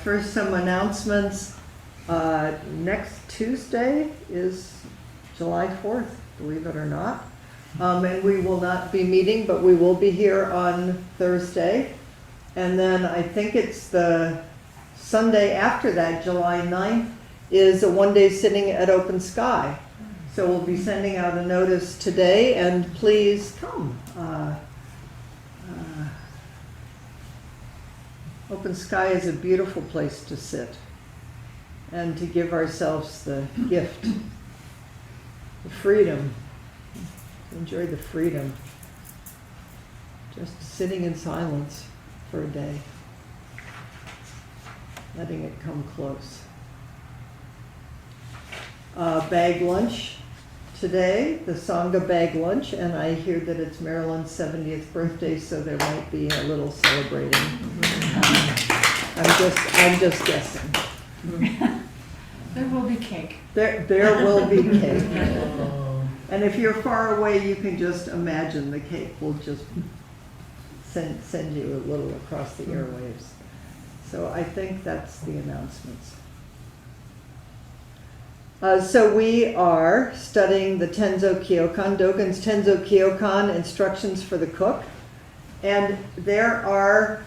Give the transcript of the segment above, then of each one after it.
First, some announcements. Next Tuesday is July 4th, believe it or not. And we will not be meeting, but we will be here on Thursday. And then I think it's the Sunday after that, July 9th, is a one-day sitting at Open Sky. So we'll be sending out a notice today, and please come. Open Sky is a beautiful place to sit and to give ourselves the gift, the freedom, enjoy the freedom, just sitting in silence for a day, letting it come close. Bag lunch today, the Sangha bag lunch, and I hear that it's Marilyn's 70th birthday, so there might be a little celebrating. I'm just guessing. There will be cake. There will be cake. And if you're far away, you can just imagine the cake will just send you a little across the airwaves. So I think that's the announcements. So we are studying the Tenzo Kyokan, Dogen's Tenzo Kyokan, Instructions for the Cook. And there are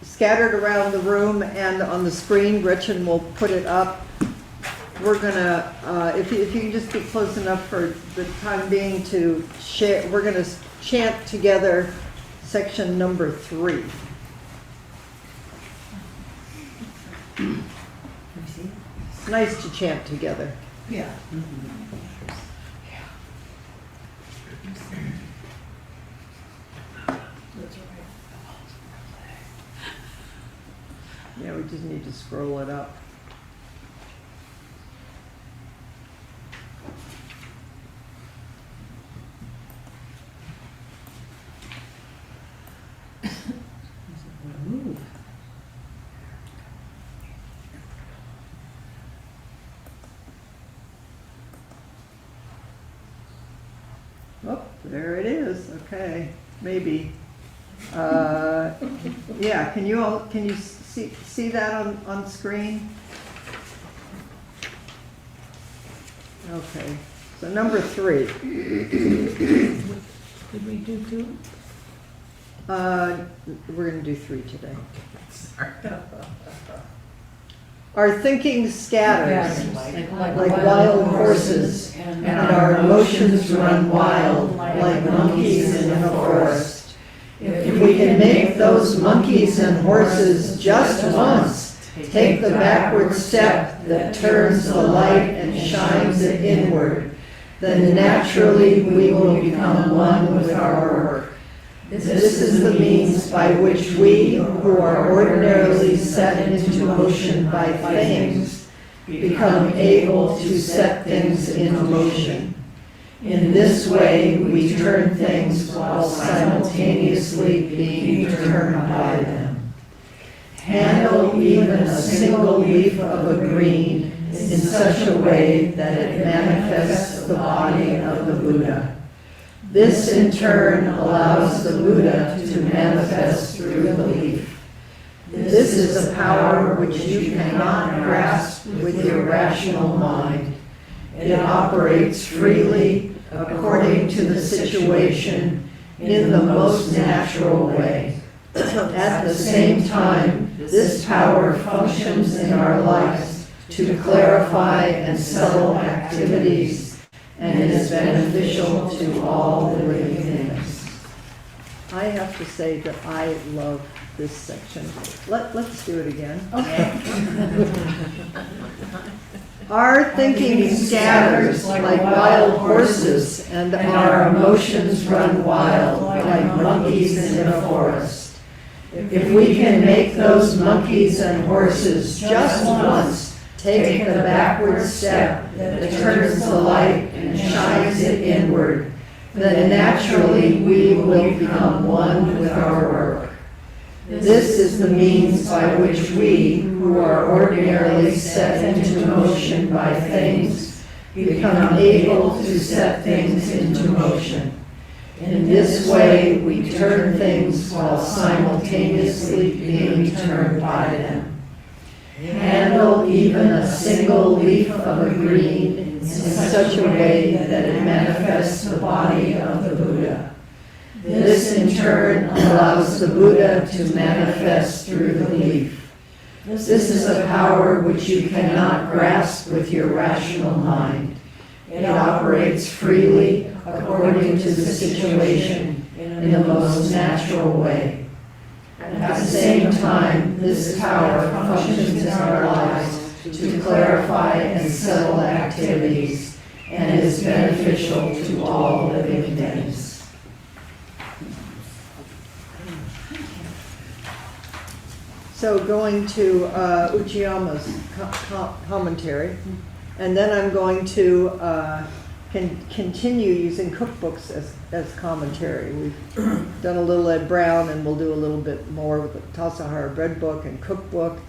scattered around the room and on the screen, Gretchen will put it up. We're gonna, if you can just be close enough for the time being to share, we're gonna chant together section number 3. It's nice to chant together. Yeah. Yeah, we just need to scroll it up. Oh, there it is. Okay, maybe. Yeah, can you see that on screen? Okay, so number 3. Did we do 2? We're going to do 3 today. Our thinking scatters like wild horses, and our emotions run wild like monkeys in a forest. If we can make those monkeys and horses just once take the backward step that turns the light and shines it inward, then naturally we will become one with our work. This is the means by which we, who are ordinarily set into motion by things, become able to set things into motion. In this way, we turn things while simultaneously being turned by them. Handle even a single leaf of a green in such a way that it manifests the body of the Buddha. This in turn allows the Buddha to manifest through the leaf. This is a power which you cannot grasp with your rational mind. It operates freely, according to the situation, in the most natural way. At the same time, this power functions in our lives to clarify and settle activities, and is beneficial to all living things. I have to say that I love this section. Let's do it again. Okay. Our thinking scatters like wild horses, and our emotions run wild like monkeys in a forest. If we can make those monkeys and horses just once take the backward step that turns the light and shines it inward, then naturally we will become one with our work. This is the means by which we, who are ordinarily set into motion by things, become able to set things into motion. In this way, we turn things while simultaneously being turned by them. Handle even a single leaf of a green in such a way that it manifests the body of the Buddha. This in turn allows the Buddha to manifest through the leaf. This is a power which you cannot grasp with your rational mind. It operates freely according to the situation in the most natural way. At the same time, this power functions in our lives to clarify and settle activities and is beneficial to all living things. So going to Uchiyama's commentary, and then I'm going to continue using cookbooks as commentary. We've done a little Ed Brown, and we'll do a little bit more with the Tassajara Bread Book and Cookbook.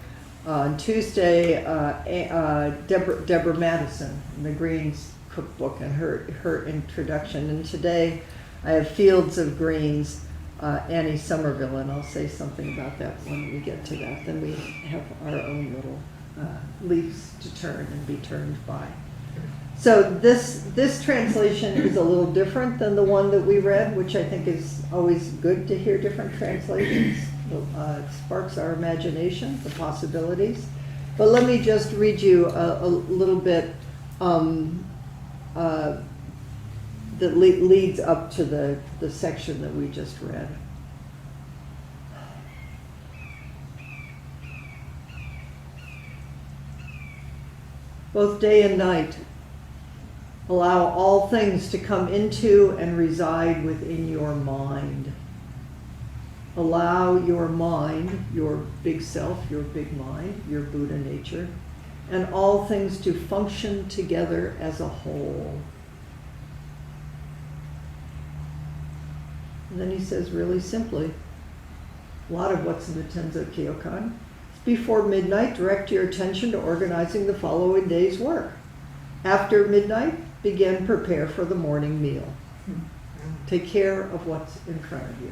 On Tuesday, Deborah Madison, the Greens Cookbook, and her introduction. And today, I have Fields of Greens, Annie Somerville, and I'll say something about that when we get to that. Then we have our own little leaves to turn and be turned by. So this translation is a little different than the one that we read, which I think is always good to hear different translations. It sparks our imagination, the possibilities. But let me just read you a little bit that leads up to the section that we just read. Both day and night, allow all things to come into and reside within your mind. Allow your mind, your big self, your big mind, your Buddha nature, and all things to function together as a whole. And then he says really simply, a lot of what's in the Tenzo Kyokan. Before midnight, direct your attention to organizing the following day's work. After midnight, prepare for the morning meal. Take care of what's in front of you.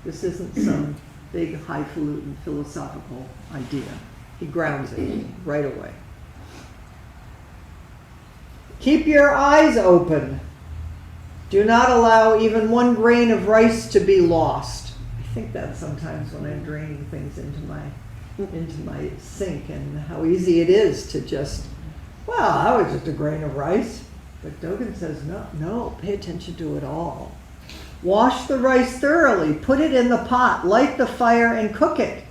This isn't some big highfalutin philosophical idea. He grounds it right away. Keep your eyes open. Do not allow even one grain of rice to be lost. I think that sometimes when I'm draining things into my sink, and how easy it is to just, well, that was just a grain of rice. But Dogen says, no, pay attention to it all. Wash the rice thoroughly, put it in the pot, light the fire, and cook it.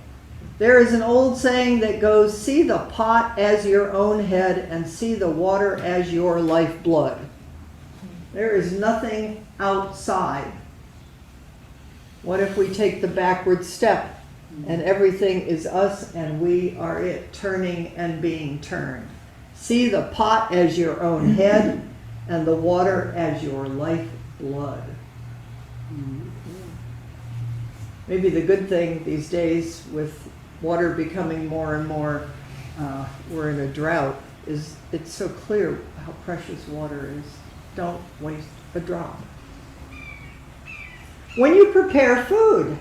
There is an old saying that goes, see the pot as your own head and see the water as your lifeblood. There is nothing outside. What if we take the backward step and everything is us and we are it, turning and being turned? See the pot as your own head and the water as your lifeblood. Maybe the good thing these days with water becoming more and more, we're in a drought, is it's so clear how precious water is. Don't waste a drop. When you prepare food,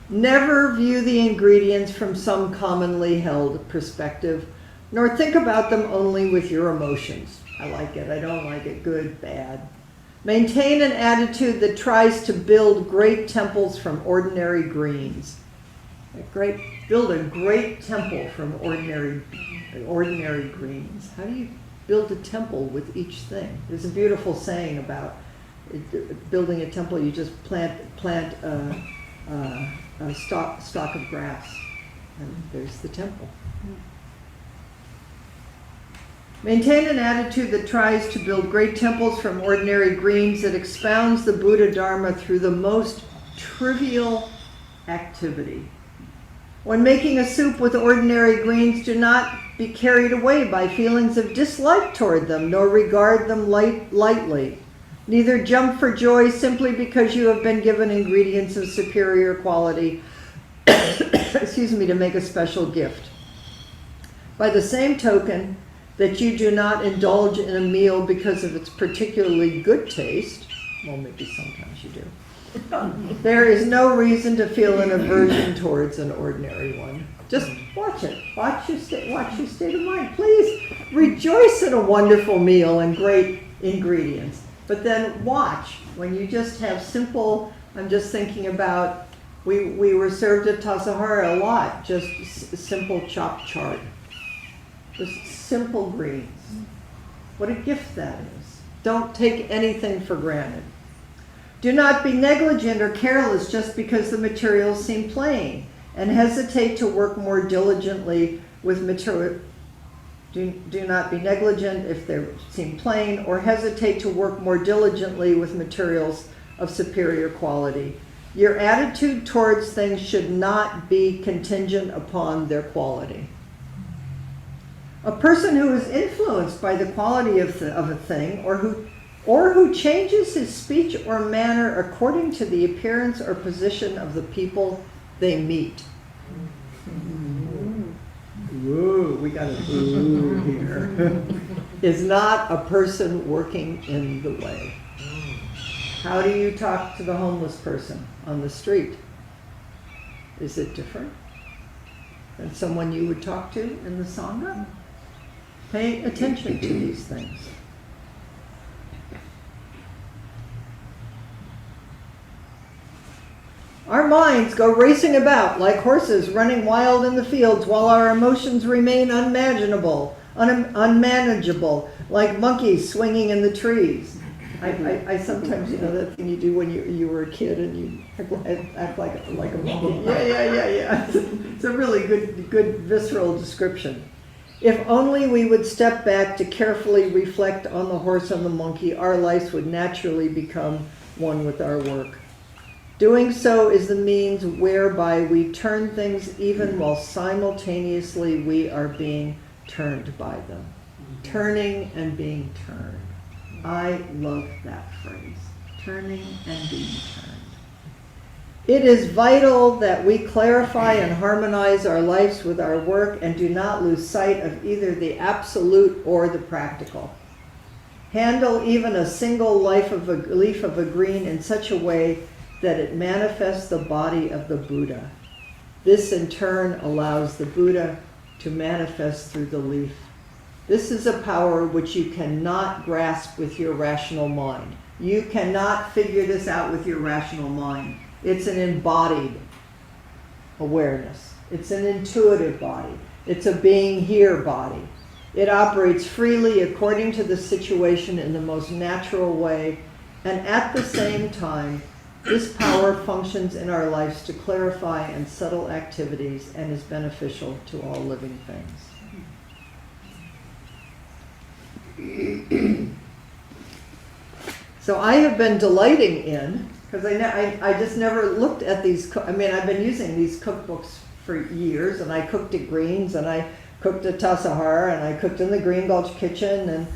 never view the ingredients from some commonly held perspective, nor think about them only with your emotions. I like it, I don't like it, good, bad. Maintain an attitude that tries to build great temples from ordinary greens. Build a great temple from ordinary greens. How do you build a temple with each thing? There's a beautiful saying about building a temple. You just plant a stalk of grass, and there's the temple. Maintain an attitude that tries to build great temples from ordinary greens, that expounds the Buddha Dharma through the most trivial activity. When making a soup with ordinary greens, do not be carried away by feelings of dislike toward them, nor regard them lightly. Neither jump for joy simply because you have been given ingredients of superior quality, to make a special gift. By the same token, that you do not indulge in a meal because of its particularly good taste, well, maybe sometimes you do, There is no reason to feel an aversion towards an ordinary one. Just watch it. Watch your state of mind. Please rejoice in a wonderful meal and great ingredients. But then watch when you just have simple. I'm just thinking about we were served at Tassajara a lot. Just simple chopped chard. Just simple greens. What a gift that is. Don't take anything for granted. Do not be negligent or careless just because the materials seem plain, and hesitate to work more diligently with material. Do not be negligent if they seem plain, or hesitate to work more diligently with materials of superior quality. Your attitude towards things should not be contingent upon their quality. A person who is influenced by the quality of a thing, or who changes his speech or manner according to the appearance or position of the people they meet. Ooh, we got an ooh here. Is not a person working in the way. How do you talk to the homeless person on the street? Is it different than someone you would talk to in the Sangha? Pay attention to these things. Our minds go racing about like horses running wild in the fields, while our emotions remain unmanageable, like monkeys swinging in the trees. I sometimes, that thing you do when you were a kid and you act like a monkey. Yeah. It's a really good visceral description. If only we would step back to carefully reflect on the horse and the monkey, our lives would naturally become one with our work. Doing so is the means whereby we turn things even while simultaneously we are being turned by them. Turning and being turned. I love that phrase. Turning and being turned. It is vital that we clarify and harmonize our lives with our work and do not lose sight of either the absolute or the practical. Handle even a single leaf of a green in such a way that it manifests the body of the Buddha. This in turn allows the Buddha to manifest through the leaf. This is a power which you cannot grasp with your rational mind. You cannot figure this out with your rational mind. It's an embodied awareness. It's an intuitive body. It's a being here body. It operates freely according to the situation in the most natural way, and at the same time, this power functions in our lives to clarify and settle activities and is beneficial to all living things. So I have been delighting in, because I just never looked at these, I've been using these cookbooks for years, and I cooked at Green's, and I cooked at Tassajara, and I cooked in the Green Gulch kitchen,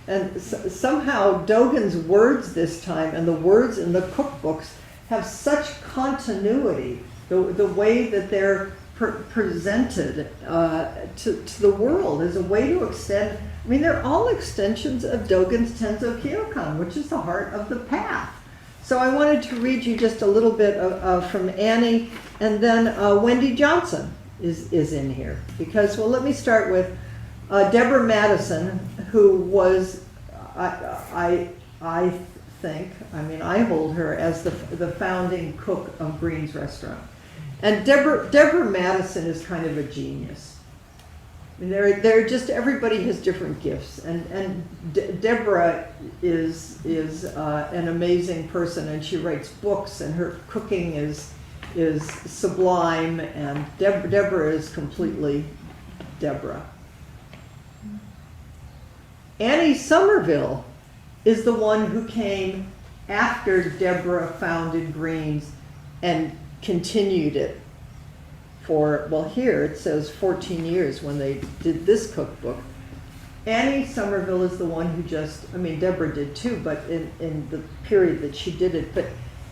and somehow Dogen's words this time and the words in the cookbooks have such continuity, the way that they're presented to the world as a way to extend. They're all extensions of Dogen's Tenzo Kyokan, which is the heart of the path. So I wanted to read you just a little bit from Annie, and then Wendy Johnson is in here. Because, let me start with Deborah Madison, who was, I hold her as the founding cook of Green's Restaurant. And Deborah Madison is kind of a genius. They're just, everybody has different gifts, and Deborah is an amazing person, and she writes books, and her cooking is sublime, and Deborah is completely Deborah. Annie Somerville is the one who came after Deborah founded Green's and continued it for, here it says 14 years when they did this cookbook. Annie Somerville is the one who Deborah did too, but in the period that she did it. But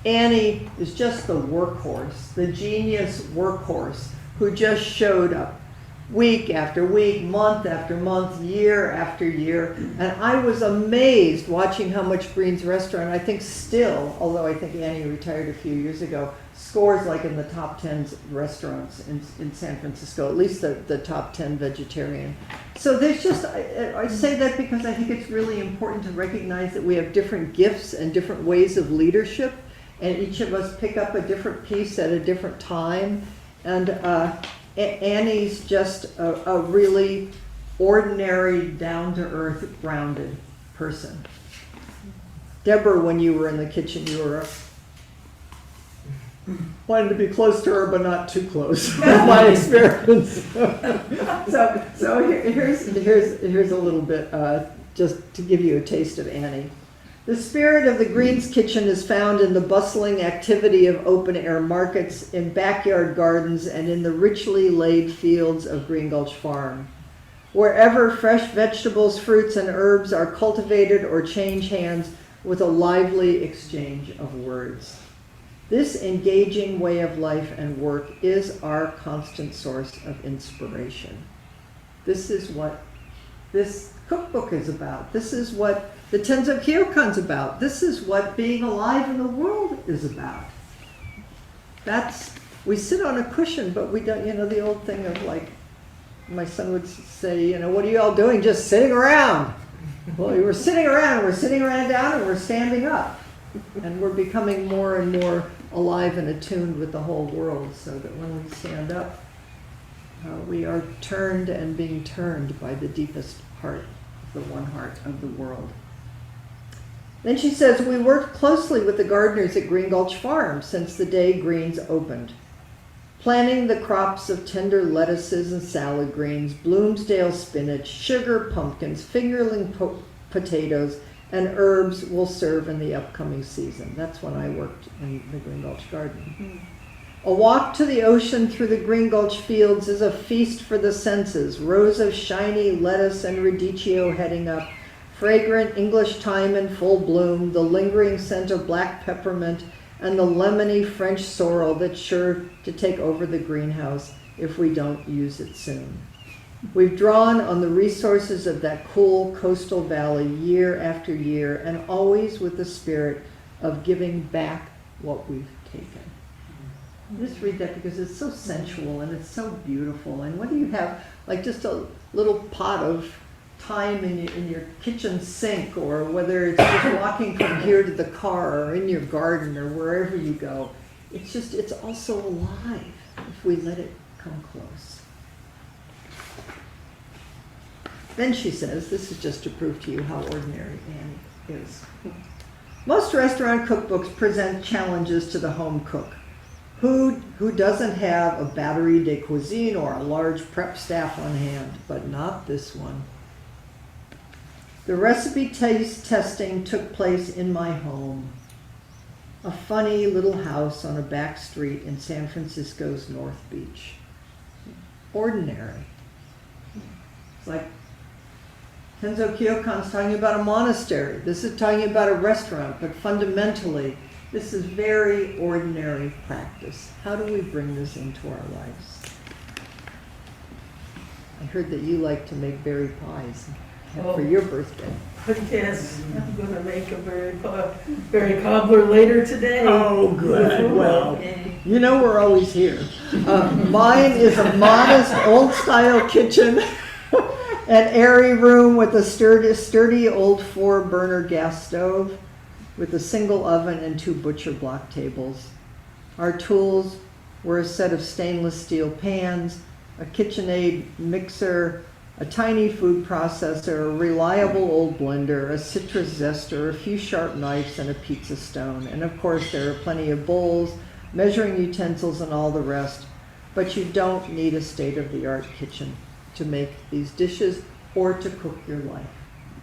Annie is just the workhorse, the genius workhorse who just showed up. week after week, month after month, year after year. And I was amazed watching how much Green's Restaurant, I think still, although I think Annie retired a few years ago, scores like in the top 10 restaurants in San Francisco, at least the top 10 vegetarian. So there's just, I say that because I think it's really important to recognize that we have different gifts and different ways of leadership, and each of us pick up a different piece at a different time. And Annie's just a really ordinary, down-to-earth, grounded person. Deborah, when you were in the kitchen, you were wanted to be close to her, but not too close. That's my experience. so here's a little bit, just to give you a taste of Annie. The spirit of the Greens Kitchen is found in the bustling activity of open-air markets, in backyard gardens, and in the richly laid fields of Green Gulch Farm. Wherever fresh vegetables, fruits, and herbs are cultivated or change hands with a lively exchange of words. This engaging way of life and work is our constant source of inspiration. This is what this cookbook is about. This is what the Tenzo Kyokan's about. This is what being alive in the world is about. We sit on a cushion, but we don't, the old thing of like, my son would say, what are you all doing? Just sitting around. Well, we're sitting around down, and we're standing up. And we're becoming more and more alive and attuned with the whole world, so that when we stand up, we are turned and being turned by the deepest heart, the one heart of the world. Then she says, we worked closely with the gardeners at Green Gulch Farm since the day Greens opened, planting the crops of tender lettuces and salad greens, Bloomsdale spinach, sugar pumpkins, fingerling potatoes, and herbs will serve in the upcoming season. That's when I worked in the Green Gulch garden. A walk to the ocean through the Green Gulch fields is a feast for the senses. Rows of shiny lettuce and radicchio heading up, fragrant English thyme in full bloom, the lingering scent of black peppermint, and the lemony French sorrel that's sure to take over the greenhouse if we don't use it soon. We've drawn on the resources of that cool coastal valley year after year, and always with the spirit of giving back what we've taken. Just read that because it's so sensual and it's so beautiful. And what do you have, like just a little pot of thyme in your kitchen sink, or whether it's just walking from here to the car or in your garden or wherever you go. It's also alive if we let it come close. Then she says, this is just to prove to you how ordinary Annie is. Most restaurant cookbooks present challenges to the home cook. Who doesn't have a batterie de cuisine or a large prep staff on hand, but not this one. The recipe taste testing took place in my home, a funny little house on a back street in San Francisco's North Beach. Ordinary. It's like Tenzo Kyokan's talking about a monastery. This is talking about a restaurant, but fundamentally, this is very ordinary practice. How do we bring this into our lives? I heard that you like to make berry pies for your birthday. Yes, I'm going to make a berry cobbler later today. Oh, good. Well, you know we're always here. Mine is a modest, old-style kitchen. An airy room with a sturdy old 4-burner gas stove with a single oven and 2 butcher block tables. Our tools were a set of stainless steel pans, a KitchenAid mixer, a tiny food processor, a reliable old blender, a citrus zester, a few sharp knives, and a pizza stone. And of course there are plenty of bowls, measuring utensils, and all the rest. But you don't need a state-of-the-art kitchen to make these dishes or to cook your life.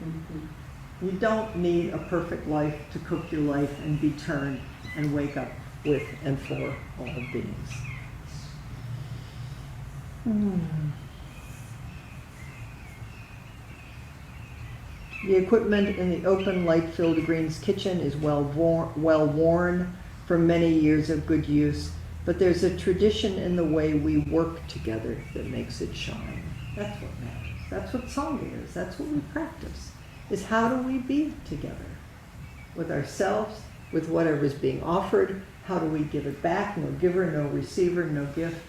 Mm-hmm. You don't need a perfect life to cook your life and be turned and wake up with and for all beings. The equipment in the open, light-filled Green's kitchen is well worn from many years of good use, but there's a tradition in the way we work together that makes it shine. That's what matters. That's what song is. That's what we practice, is how do we be together with ourselves, with whatever is being offered. How do we give it back? No giver, no receiver, no gift.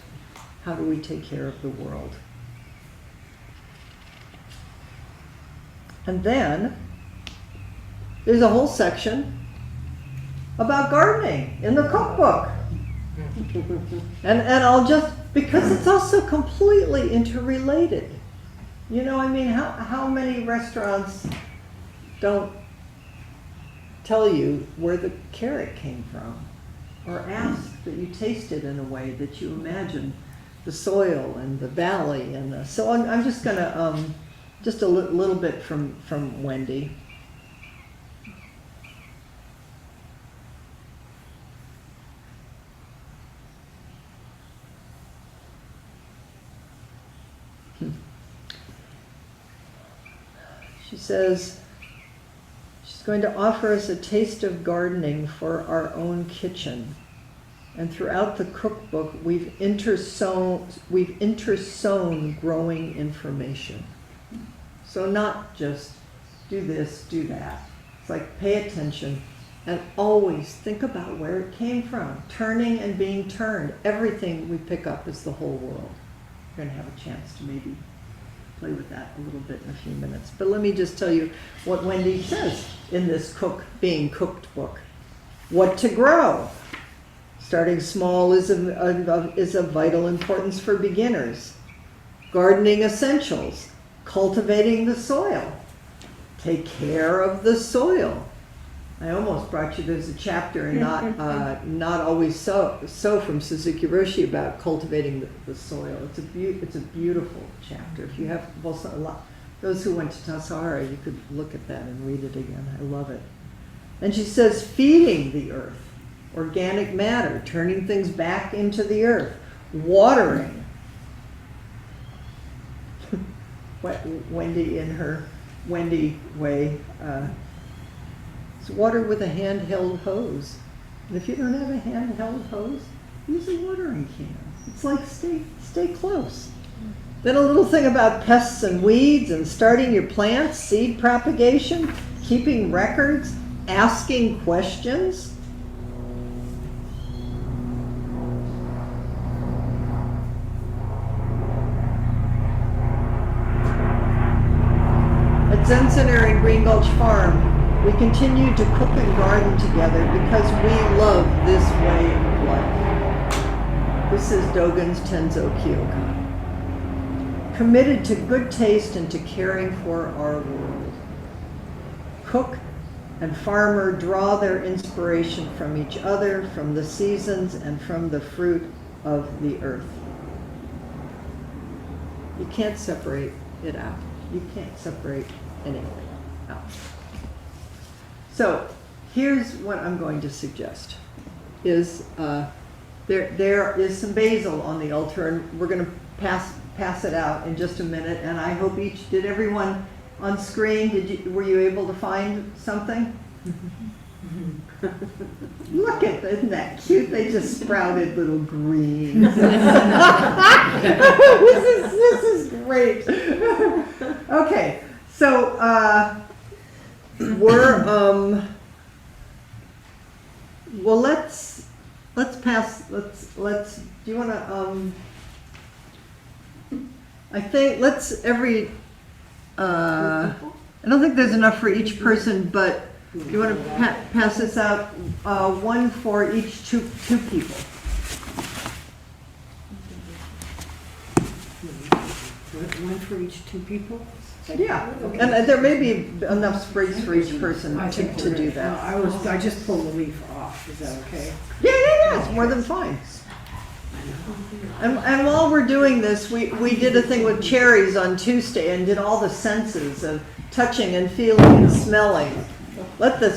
How do we take care of the world? And then there's a whole section about gardening in the cookbook. And I'll just, because it's also completely interrelated. You know, I mean, how many restaurants don't tell you where the carrot came from, or ask that you taste it in a way that you imagine the soil and the valley and the, so I'm just gonna just a little bit from Wendy. She says she's going to offer us a taste of gardening for our own kitchen. And throughout the cookbook, we've intersown growing information. So not just do this, do that. It's like pay attention and always think about where it came from. Turning and being turned. Everything we pick up is the whole world. We're going to have a chance to maybe play with that a little bit in a few minutes. But let me just tell you what Wendy says in this Being Cooked book. What to grow. Starting small is of vital importance for beginners. Gardening essentials. Cultivating the soil. Take care of the soil. I almost brought you, there's a chapter in Not Always So from Suzuki Roshi about cultivating the soil. It's a beautiful chapter. If you have, those who went to Tassajara, you could look at that and read it again. I love it. And she says, feeding the earth, organic matter, turning things back into the earth, watering. Wendy, in her Wendy way, it's water with a handheld hose. And if you don't have a handheld hose, use a watering can. It's like stay close. Then a little thing about pests and weeds and starting your plants, seed propagation, keeping records, asking questions. At Zen Center in Green Gulch Farm, we continue to cook and garden together because we love this way of life. This is Dogen's Tenzo Kyokan. Committed to good taste and to caring for our world. Cook and farmer draw their inspiration from each other, from the seasons, and from the fruit of the earth. You can't separate it out. You can't separate anything out. So here's what I'm going to suggest, is there is some basil on the altar, and we're going to pass it out in just a minute, and I hope did everyone on screen, were you able to find something? Look at, isn't that cute? They just sprouted little greens. This is great. Okay, so we're well, let's do you want to I think I don't think there's enough for each person, but you want to pass this out, one for each two people. One for each two people? Yeah, and there may be enough sprigs for each person to do that. I just pulled the leaf off. Is that okay? Yeah, it's more than fine. And while we're doing this, we did a thing with cherries on Tuesday and did all the senses of touching and feeling and smelling. Let the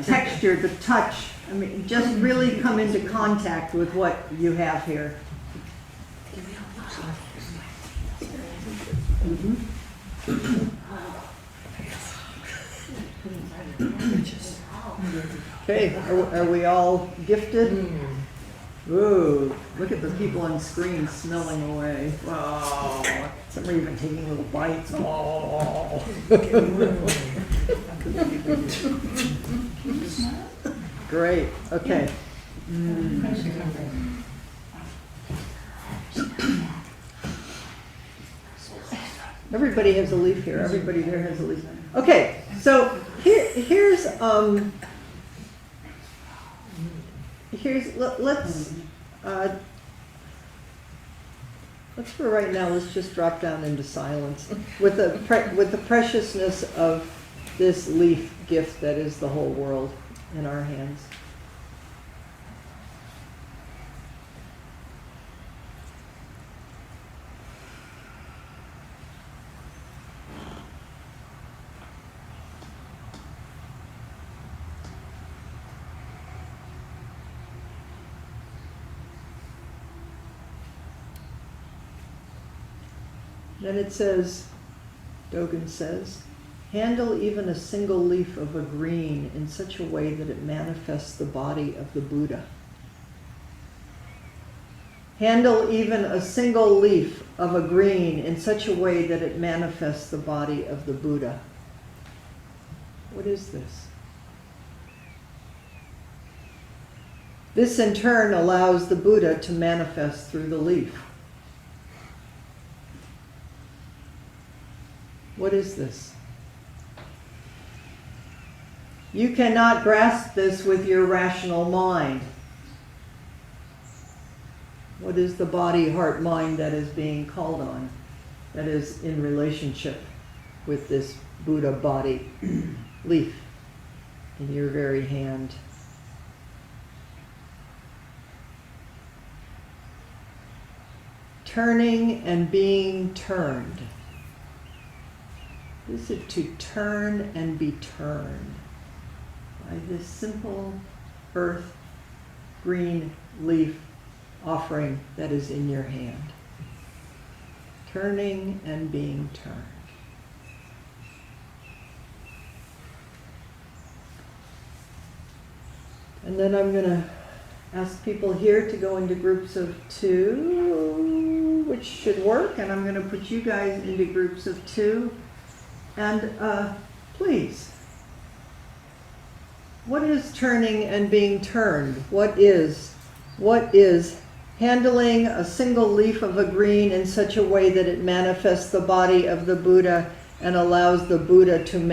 texture, the touch, I mean, just really come into contact with what you have here. Okay, are we all gifted? Ooh, look at the people on screen smelling away. Wow. Some are even taking little bites. Oh. Great, okay. Everybody has a leaf here. Everybody there has a leaf. Okay, so here's let's for right now, let's just drop down into silence with the preciousness of this leaf gift that is the whole world in our hands. Then it says, Dogen says, handle even a single leaf of a green in such a way that it manifests the body of the Buddha. Handle even a single leaf of a green in such a way that it manifests the body of the Buddha. What is this? This in turn allows the Buddha to manifest through the leaf. What is this? You cannot grasp this with your rational mind. What is the body, heart, mind that is being called on, that is in relationship with this Buddha body leaf in your very hand? Turning and being turned. Is it to turn and be turned by this simple earth green leaf offering that is in your hand? Turning and being turned. And then I'm going to ask people here to go into groups of 2, which should work, and I'm going to put you guys into groups of 2. And please, what is turning and being turned? What is handling a single leaf of a green in such a way that it manifests the body of the Buddha and allows the Buddha to